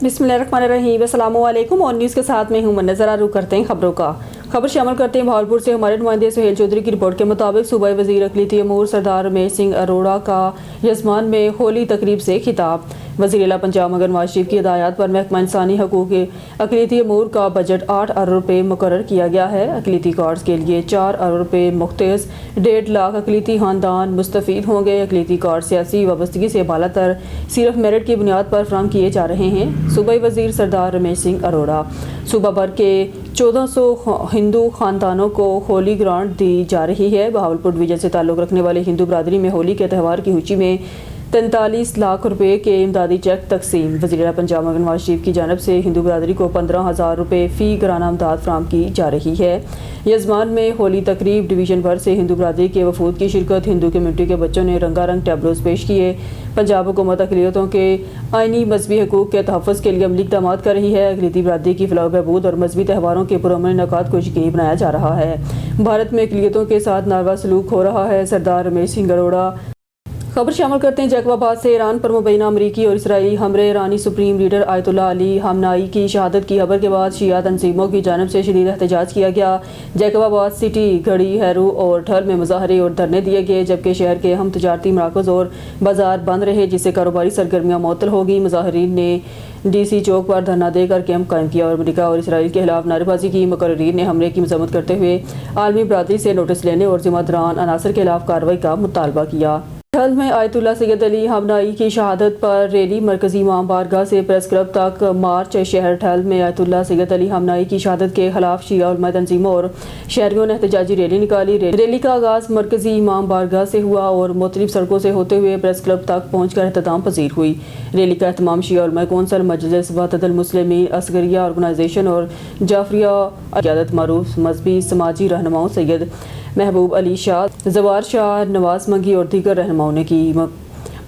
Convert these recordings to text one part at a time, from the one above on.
बिस्मिल्लाहिर्रहमानिर्रहीम, अस्सलामु अलैकुम। और न्यूज़ के साथ में हूँ मैं नज़र रुख करते हैं खबरों का। खबर शामिल करते हैं भावलपुर से हमारे नुमाइंदे सुहेल चौधरी की रिपोर्ट के मुताबिक सूबाई वज़ीर अक़लीती अमूर सरदार रमेश सिंह अरोड़ा का यजमान में होली तकरीब से खिताब। वज़ीर आला पंजाब मगर नवाज शरीफ की हिदायत पर महकमा इंसानी हकूक़ अक़लीती अमूर का बजट 8 अरब रुपये मुकर्रर किया गया है। अक़लीती कार्ड्स के लिए 4 अरब रुपये मुख्तस 1.5 लाख अक़लीती ख़ानदान मुस्तफ़ीद होंगे। अक़लीती कार्ड सियासी वाबस्तगी से बालातर सिर्फ मेरिट की बुनियाद पर फराहम किए जा रहे हैं। सूबाई वज़ीर सरदार रमेश सिंह अरोड़ा सूबा भर के 1400 हिंदू ख़ानदानों को होली ग्रांट दी जा रही है। बहावलपुर डिवीजन से ताल्लुक़ रखने वाले हिंदू बरादरी में होली के त्यौहार की सूची में 43 लाख रुपए के इमदादी चेक तकसीम। वज़ीर आला पंजाब मगर नवाज शरीफ की जानिब से हिंदू बरादरी को 15,000 रुपए फ़ी घराना इमदाद फराहम की जा रही है। यजमान में होली तकरीब डिवीज़न भर से हिंदू बरादरी के वफूद की शिरकत। हिंदू कम्यूनिटी के बच्चों ने रंगारंग टैबलोज पेश किए। पंजाब हुकूमत अक़लियतों के आइनी मजहबी हकूक़ के तहफ़्फ़ुज़ के लिए अमली इक़दामात कर रही है। अक़लीती बरादरी की फलाह बहबूद और मजहबी त्यौहारों के पुरअमन इनेकाद को यकीनी बनाया जा रहा है। भारत में अक़लियतों के साथ नारवा सलूक हो रहा है। सरदार रमेश सिंह अरोड़ा। खबर शामिल करते हैं जैकबाबाद से। ईरान पर मुबैना अमरीकी और इसराइली हमले। ईरानी सुप्रीम लीडर आयतुल्लाह अली ख़ामनाई की शहादत की खबर के बाद शिया तंजीमों की जानिब से शदीद एहतजाज किया गया। जैकबाबाद सिटी, घड़ी, हैरू और ठल में मुजाहरे और धरने दिए गए, जबकि शहर के अहम तजारती मराकज़ और बाजार बंद रहे, जिससे कारोबारी सरगर्मियाँ मुअत्तल हो गई। मुजाहरीन ने DC चौक पर धरना देकर कैंप कायम किया और अमेरिका और इसराइल के खिलाफ नारेबाजी की। मुकर्रीरीन ने हमले की मजम्मत करते हुए आलमी बरादरी से नोटिस लेने और ज़िम्मेदारान अनासर के खिलाफ कार्रवाई का मुतालबा किया। ठल में आयतुल्लाह सैयद अली ख़ामनाई की शहादत पर रैली मरकजी इमाम बारगाह से प्रेस क्लब तक मार्च। शहर ठल में आयतुल्लाह सैयद अली ख़ामनाई की शहादत के खिलाफ शिया उलमा तंजीमों और शहरियों ने एहतजाजी रैली निकाली। रैली का आगाज़ मरकजी इमाम बारगाह से हुआ और मुख्तलिफ सड़कों से होते हुए प्रेस क्लब तक पहुँच कर एहतमाम पजीर हुई। रैली का एहतमाम शिया उलमा कौंसल, मजलिस वहदतुल मुस्लिमीन, असगरिया ऑर्गेनाइजेशन और जाफरिया क़यादत मरूफ मजहबी समाजी रहनुमाओं सैयद महबूब अली शाह, जवार शाह, नवाज मंगी और दीगर रहनुमाओं ने की।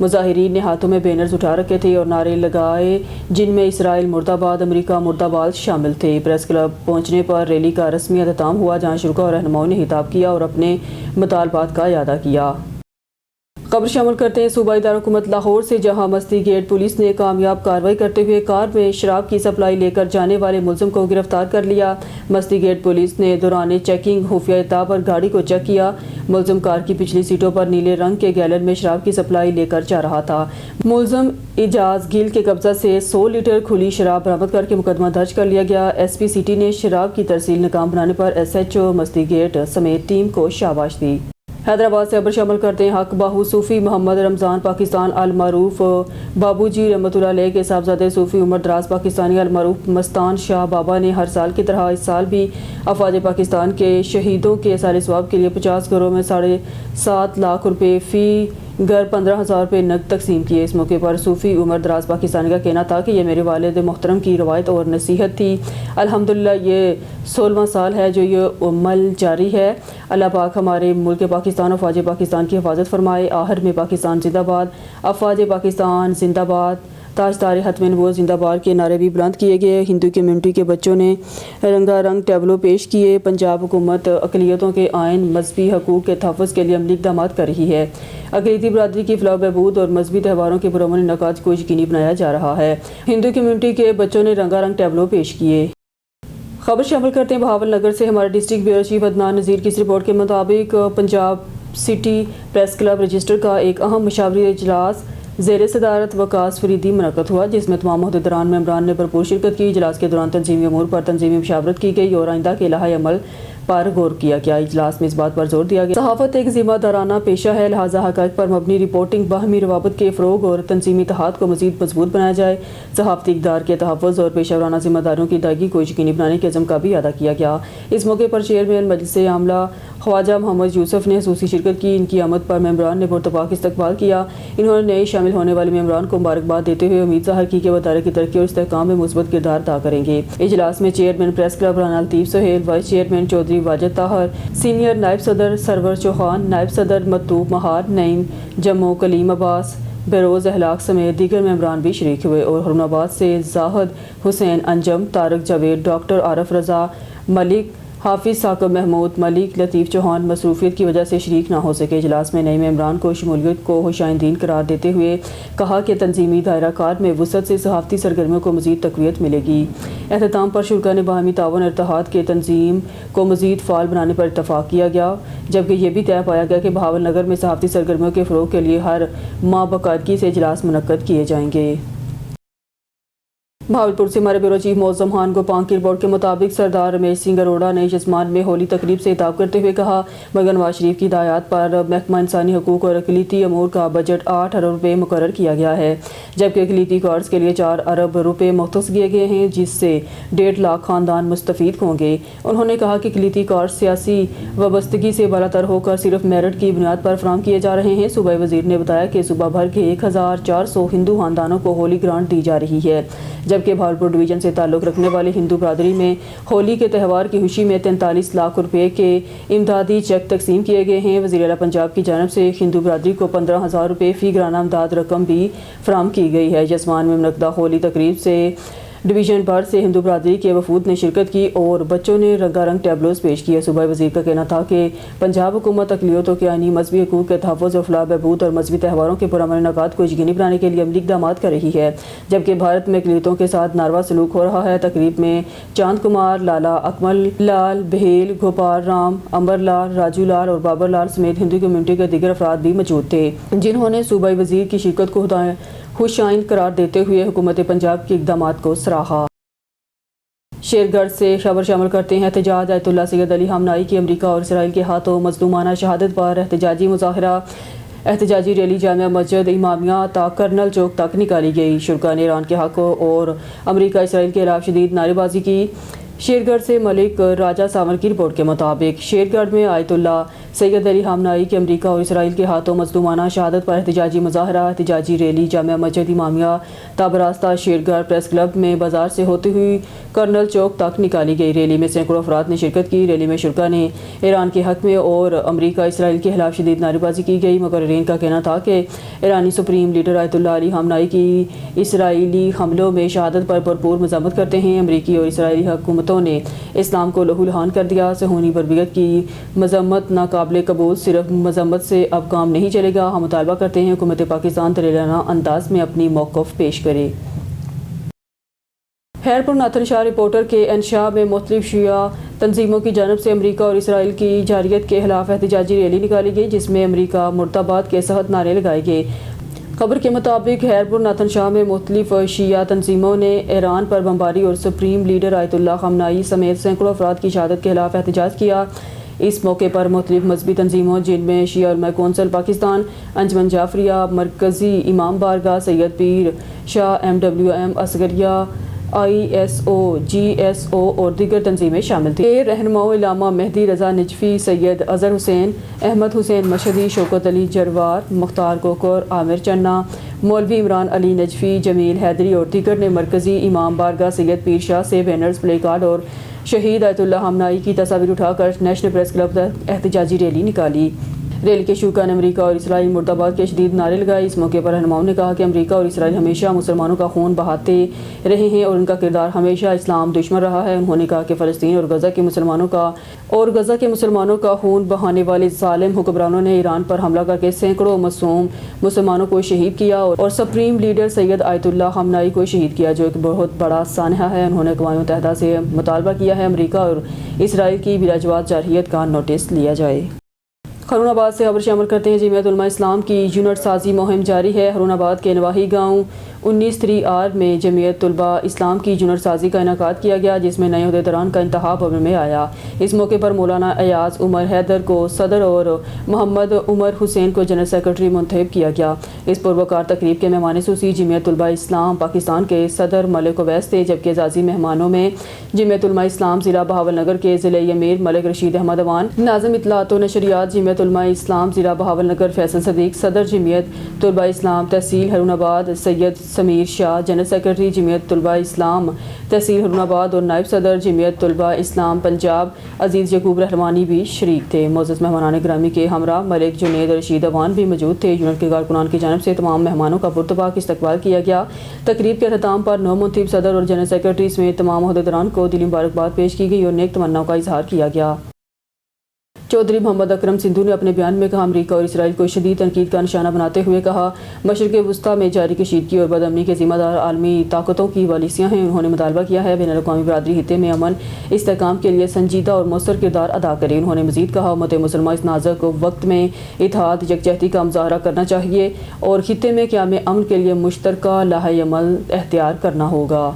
मुजाहिरीन ने हाथों में बैनर्स उठा रखे थे और नारे लगाए, जिनमें इसराइल मुर्दाबाद, अमेरिका मुर्दाबाद शामिल थे। प्रेस क्लब पहुंचने पर रैली का रस्मी अख्ताम हुआ, जहां शुरा और रहनुमाओं ने खिताब किया और अपने मुतालबात का इयादा किया। खबर शामिल करते हैं सूबाई दारकूमत लाहौर से, जहां मस्ती गेट पुलिस ने कामयाब कार्रवाई करते हुए कार में शराब की सप्लाई लेकर जाने वाले मुलजिम को गिरफ्तार कर लिया। मस्ती गेट पुलिस ने दौरान चेकिंग खुफिया इत्तला पर गाड़ी को चेक किया। मुलजिम कार की पिछली सीटों पर नीले रंग के गैलन में शराब की सप्लाई लेकर जा रहा था। मुलजिम इजाज गिल के कब्जा से 100 लीटर खुली शराब बरामद करके मुकदमा दर्ज कर लिया गया। SP सिटी ने शराब की तरसील नाकाम बनाने पर SHO मस्ती गेट समेत टीम को शाबाश दी। हैदराबाद से खबर शामिल करते हैं हक बाहू सूफ़ी मोहम्मद रमज़ान पाकिस्तान अल मरूफ बाबूजी रहमतुल्लाह अलैह के साहबजादे सूफ़ी उमर दराज पाकिस्तानी अल मरूफ मस्तान शाह बाबा ने हर साल की तरह इस साल भी अफवाज पाकिस्तान के शहीदों के साले सवाब के लिए 50 घरों में 7.5 लाख रुपए फ़ी घर 15,000 रुपये नकद तकसीम किए। इस मौके पर सूफ़ी उमर दराज पाकिस्तानी का कहना था कि यह मेरे वालिद मोहतरम की रवायत और नसीहत थी। अल्हम्दुलिल्लाह ये 16वां साल है जो ये अमल जारी है। अल्लाह पाक हमारे मुल्क पाकिस्तान और अफवाज पाकिस्तान की हिफाजत फरमाए। आहर में पाकिस्तान जिंदाबाद, अफवाज पाकिस्तान जिंदाबाद, ताजदार हतम नबूवत जिंदाबाद के नारे भी बुलंद किए गए। हिंदू कम्यूनिटी के बच्चों ने रंगारंग टैबलो पेश किए। पंजाब हुकूमत अक़लियतों के आइन मजहबी हकूक़ के तहफ़्फ़ुज़ के लिए अमली इक़दामात कर रही है। अक़लीती बरादरी की फलाह बहबूद और मजहबी त्यौहारों के पुरअमन इनेकाद को यकीनी बनाया जा रहा है। हिंदू कम्यूनिटी के बच्चों ने रंगारंग टैबलो पेश किए। खबर शामिल करते हैं बहावल नगर से। हमारे डिस्ट्रिक्ट ब्यूरो चीफ अदनान नज़ीर की इस रिपोर्ट के मुताबिक Punjab city press club register का एक अहम मशावरी इजलास ज़ेर सदारत वकास फरीदी मुनक़्क़द हुआ, जिसमें तमाम अहदेदारान मेंबरान ने भरपूर शिरकत की। इजलास के दौरान तंजीमी अमूर पर तंजीमी मुशावरत की गई और आइंदा के लाहे अमल पर गौर किया गया। इजलास में इस बात पर जोर दिया गया सहाफ़त एक ज़िम्मेदाराना पेशा है, लिहाजा हक़ाइक़ पर मबनी रिपोर्टिंग, बाहमी रवाबत के फ़रोग़ और तंजीमी इत्तेहाद को मज़ीद मजबूत बनाया जाए। सहाफ़ती इक़दार के तहफ़्फ़ुज़ और पेशावराना ज़िम्मेदारियों की अदायगी को यकीनी बनाने के अज़्म का भी अदा किया गया। इस मौके पर चेयरमैन मजलिस आमला ख्वाजा मोहम्मद यूसुफ ने खसूसी शिरकत की। इनकी आमद पर मेंबरान ने पुरतपाक इस्तकबाल किया। इन्होंने नए शामिल होने वाले मेंबरान को मुबारकबाद देते हुए उम्मीद ज़ाहिर की कि वह इदारे की तरक्की और इस्तेहकाम में मुस्बत किरदार अदा करेंगे। इजलास में chairman press club Rana Latif Sohail, vice chairman Chaudhry Wajid Tahir, senior नायब सदर सरवर चौहान, नायब सदर मतूब महार, नईम जम्मू कलीम अब्बास, बेरोज़ अहलाक समेत दीगर मेंबरान भी शरीक हुए। और हुरनाबाद से जाहिद हुसैन अंजम, तारक जावेद, डॉक्टर आरफ रज़ा, मलिक حافظ ثاقب محمود ملک لطیف چوہان مصروفیت کی وجہ سے شریک نہ ہو سکے۔ اجلاس میں نئے ممبران کو شمولیت کو خوشائندین قرار دیتے ہوئے کہا کہ تنظیمی دائرہ کار میں وسعت سے صحافتی سرگرمیوں کو مزید تقویت ملے گی۔ اختتام پر شرکا نے باہمی تعاون اور اتحاد کے تنظیم کو مزید فعال بنانے پر اتفاق کیا گیا، جبکہ یہ بھی طے پایا گیا کہ بہاول نگر میں صحافتی سرگرمیوں کے فروغ کے لیے ہر ماہ باقاعدگی سے اجلاس منعقد کیے جائیں گے۔ بھاولپور سے ہمارے بیورو چیف معظم خان گوپان کی رپورٹ کے مطابق سردار رمیش سنگھ اروڑا نے جسمان میں ہولی تقریب سے خطاب کرتے ہوئے کہا، مگر نواز شریف کی ہدایات پر محکمہ انسانی حقوق اور اقلیتی امور کا بجٹ 8 ارب روپے مقرر کیا گیا ہے، جبکہ اقلیتی کارڈز کے لیے 4 ارب روپے مختص کیے گئے ہیں، جس سے 1.5 لاکھ خاندان مستفید ہوں گے۔ انہوں نے کہا کہ اقلیتی کارڈز سیاسی وابستگی سے بالاتر ہو کر صرف میرٹ کی بنیاد پر فراہم کیے جا رہے ہیں۔ صوبائی وزیر نے بتایا کہ صوبہ بھر کے 1400 ہندو خاندانوں کو ہولی گرانٹ دی جا رہی ہے، جبکہ بھاولپور ڈویژن سے تعلق رکھنے والی ہندو برادری میں ہولی کے تہوار کی خوشی میں 43 لاکھ روپے کے امدادی چیک تقسیم کیے گئے ہیں۔ وزیر اعلیٰ پنجاب کی جانب سے ہندو برادری کو 15,000 روپے فی گرانہ امداد رقم بھی فراہم کی گئی ہے۔ جسمان میں منعقدہ ہولی تقریب سے ڈویژن بھر سے ہندو برادری کے وفود نے شرکت کی اور بچوں نے رنگا رنگ ٹیبلوز پیش کیے۔ صوبائی وزیر کا کہنا تھا کہ پنجاب حکومت اقلیتوں کے آئینی مذہبی حقوق کے تحفظ اور فلاح بہبود اور مذہبی تہواروں کے پرامن انعقاد کو یقینی بنانے کے لیے عملی اقدامات کر رہی ہے، جبکہ بھارت میں اقلیتوں کے ساتھ ناروا سلوک ہو رہا ہے۔ تقریب میں چاند کمار، لالا اکمل لال بہیل، گوپال رام، امبر لال، راجو لال اور بابر لال سمیت ہندو کمیونٹی کے دیگر افراد بھی موجود تھے، جنہوں نے صوبائی وزیر کی شرکت کو خوشائند قرار دیتے ہوئے حکومت پنجاب کے اقدامات کو سراہا۔ شیرگڑھ سے خبر شامل کرتے ہیں احتجاج آیت اللہ سید علی خامنہئی کی امریکہ اور اسرائیل کے ہاتھوں مظلومانہ شہادت پر احتجاجی مظاہرہ احتجاجی ریلی جامعہ مسجد امامیہ تا کرنل چوک تک نکالی گئی۔ شرکا نے ایران کے حق اور امریکہ اسرائیل کے خلاف شدید نعرے بازی کی۔ شیرگڑھ سے ملک راجہ ساور کی رپورٹ کے مطابق شیرگڑھ میں آیت اللہ سید علی خامنہئی کی امریکہ اور اسرائیل کے ہاتھوں مظلومانہ شہادت پر احتجاجی مظاہرہ احتجاجی ریلی جامعہ مسجد امامیہ تا براستہ شیرگڑھ پریس کلب میں بازار سے ہوتی ہوئی کرنل چوک تک نکالی گئی۔ ریلی میں سینکڑوں افراد نے شرکت کی۔ ریلی میں شرکا نے ایران کے حق میں اور امریکہ اسرائیل کے خلاف شدید نعرے بازی کی گئی۔ مقررین کا کہنا تھا کہ ایرانی سپریم لیڈر آیت اللہ علی خامنہئی کی اسرائیلی حملوں میں شہادت پر بھرپور مذمت کرتے ہیں۔ امریکی اور اسرائیلی حکومتوں نے اسلام کو لہو لہان کر دیا۔ صہیونی بربریت کی مذمت ناقابل قبول، صرف مذمت سے اب کام نہیں چلے گا۔ ہم مطالبہ کرتے ہیں حکومت پاکستان دلیرانہ انداز میں اپنی موقف پیش کرے۔ خیرپور ناتھن شاہ رپورٹر کے انشاء میں مختلف شیعہ تنظیموں کی جانب سے امریکہ اور اسرائیل کی جارحیت کے خلاف احتجاجی ریلی نکالی گئی، جس میں امریکہ مرد آباد کے صحت نعرے لگائے گئے۔ خبر کے مطابق خیرپور ناتھن شاہ میں مختلف شیعہ تنظیموں نے ایران پر بمباری اور سپریم لیڈر آیت اللہ خامنہئی سمیت سینکڑوں افراد کی شہادت کے خلاف احتجاج کیا۔ اس موقع پر مختلف مذہبی تنظیموں، جن میں شیعہ علماء کونسل پاکستان، انجمن جعفریہ، مرکزی امام بارگاہ، سید پیر شاہ، MWM اصغریہ، ISO، GSO اور دیگر تنظیمیں شامل تھیں۔ رہنماؤں علامہ مہدی رضا نجفی، سید اظہر حسین، احمد حسین مشہدی، شوکت علی جروار، مختار کوکر، عامر چنہ، مولوی عمران علی نجفی، جمیل حیدری اور دیگر نے مرکزی امام بارگاہ سید پیر شاہ سے بینرز، پلے کارڈ اور شہید آیت اللہ خامنہئی کی تصاویر اٹھا کر نیشنل پریس کلب تک احتجاجی ریلی نکالی۔ ریلی کے شرکا نے امریکہ اور اسرائیل مرد آباد کے شدید نعرے لگائے۔ اس موقع پر رہنماؤں نے کہا کہ امریکہ اور اسرائیل ہمیشہ مسلمانوں کا خون بہاتے رہے ہیں اور ان کا کردار ہمیشہ اسلام دشمن رہا ہے۔ انہوں نے کہا کہ فلسطین اور غزہ کے مسلمانوں کا خون بہانے والے ظالم حکمرانوں نے ایران پر حملہ کر کے سینکڑوں معصوم مسلمانوں کو شہید کیا اور سپریم لیڈر سید آیت اللہ خامنہئی کو شہید کیا، جو ایک بہت بڑا سانحہ ہے۔ انہوں نے اقوام متحدہ سے مطالبہ کیا ہے امریکہ اور اسرائیل کی بلاجواز جارحیت کا نوٹس لیا جائے۔ ہارون آباد سے خبر شامل کرتے ہیں جمعیت علماء اسلام کی یونٹ سازی مہم جاری ہے۔ ہارون آباد کے نواحی گاؤں 19-3R میں جمعیت طلباء اسلام کی یونٹ سازی کا انعقاد کیا گیا، جس میں نئے عہدیداران کا انتخاب عمل میں آیا۔ اس موقع پر مولانا ایاز عمر حیدر کو صدر اور محمد عمر حسین کو جنرل سیکرٹری منتخب کیا گیا۔ اس پروقار تقریب کے مہمان خصوصی جمعیت طلباء اسلام پاکستان کے صدر ملک اویس تھے، جبکہ اعزازی مہمانوں میں جمعیت علماء اسلام ضلع بہاول نگر کے ضلعی امیر ملک رشید احمد اوان، ناظم اطلاعات و نشریات جمعیت जमीयत उलमा इस्लाम ज़िला बहावलनगर फैसल सदीक, सदर जमीयत तुलबा इस्लाम तहसील हरुनाबाद सैयद समीर शाह, जनरल सेक्रेटरी जमीयत तुलबा इस्लाम तहसील हरुनाबाद और नायब सदर जमीयत तुलबा इस्लाम पंजाब अजीज़ यकूब रहमानी भी शरीक थे। मोअज़्ज़ज़ मेहमानान ग्रामी के हमरा मलिक जुनैद रशीद अवान भी मौजूद थे। यूनिट के कारकुनान की जानिब से तमाम मेहमानों का पुरतबाक इस्तकबाल किया गया। तकरीब के अख्ताम पर नौ मुंतखब सदर और जनरल सेक्रेटरी समेत तमाम ओहदेदारान को दिली मुबारकबाद पेश की गई और नेक तमन्नाओं का इजहार किया गया। चौधरी मोहम्मद अकरम सिंधु ने अपने बयान में कहा, अमरीका और इसराइल को शदीद तनकीद का निशाना बनाते हुए कहा, मशरिक़ वुस्ता में जारी कशीदगी और बदअमनी के ज़िम्मेदार आलमी ताकतों की वालिसियाँ हैं। उन्होंने मुतालबा किया है बैनुल-अक़वामी बरादरी खित्ते में अमन इस्तेहकाम के लिए संजीदा और मौसर किरदार अदा करे। उन्होंने मज़ीद कहा, उम्मत मुसलमान इस नाज़ुक वक्त में इत्तेहाद यकजहती का मुज़ाहरा करना चाहिए और खित्ते में क़याम अमन के लिए मुश्तरका लाहे अमल एख्तियार करना होगा।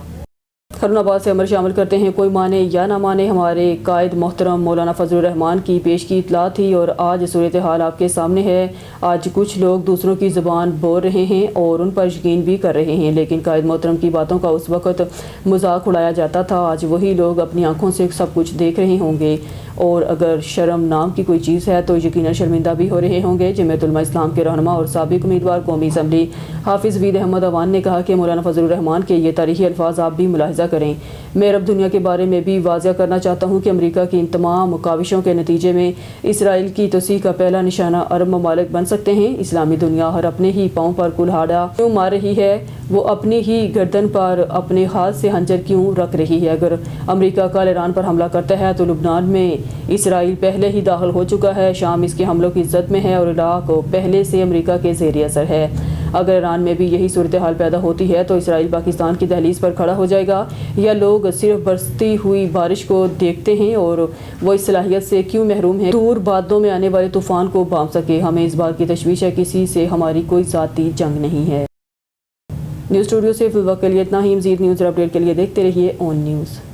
हरुनाबाद से अमर शामिल करते हैं, कोई माने या ना माने, हमारे कायद मोहतरम मौलाना फजलुर रहमान की पेश की इतला थी और आज सूरत हाल आपके सामने है। आज कुछ लोग दूसरों की ज़ुबान बोल रहे हैं और उन पर यकीन भी कर रहे हैं, लेकिन कायद मोहतरम की बातों का उस वक़्त मजाक उड़ाया जाता था। आज वही लोग अपनी आंखों से सब कुछ देख रहे होंगे और अगर शर्म नाम की कोई चीज़ है तो यकीनन शर्मिंदा भी हो रहे होंगे। जमीयत उलमा इस्लाम के रहनुमा और साबिक उम्मीदवार कौमी असम्बली हाफिज़ वहीद अहमद अवान ने कहा कि मौलाना फजलुर रहमान के ये तारीख़ी अल्फाज आप भी मुलाहिज़ा करें। मैं अरब दुनिया के बारे में भी वाज़ह करना चाहता हूँ कि अमरीका की इन तमाम काविशों के नतीजे में इसराइल की तोसी का पहला निशाना अरब ममालिक बन सकते हैं। इस्लामी दुनिया हर अपने ही पाँव पर कुल्हाड़ा क्यों मार रही है, वो अपनी ही गर्दन पर अपने हाथ से हंजर क्यों रख रही है। अगर अमरीका कल ईरान पर हमला करता है तो लुबनान में इसराइल पहले ही दाखिल हो चुका है, शाम इसके हमलों की इज्जत में है और इराक पहले से अमरीका के ज़ेर असर है। अगर ईरान में भी यही सूरत हाल पैदा होती है तो इसराइल पाकिस्तान की दहलीज पर खड़ा हो जाएगा। या लोग सिर्फ बरसती हुई बारिश को देखते हैं और वो इस सलाहियत से क्यों महरूम है दूर बादलों में आने वाले तूफान को भांप सके। हमें इस बात की तशवीश है, किसी से हमारी कोई ज़ाती जंग नहीं है। न्यूज़ स्टूडियो से फिलहाल के लिए इतना ही। मज़ीद न्यूज़ अपडेट के लिए देखते रहिए ऑन न्यूज़।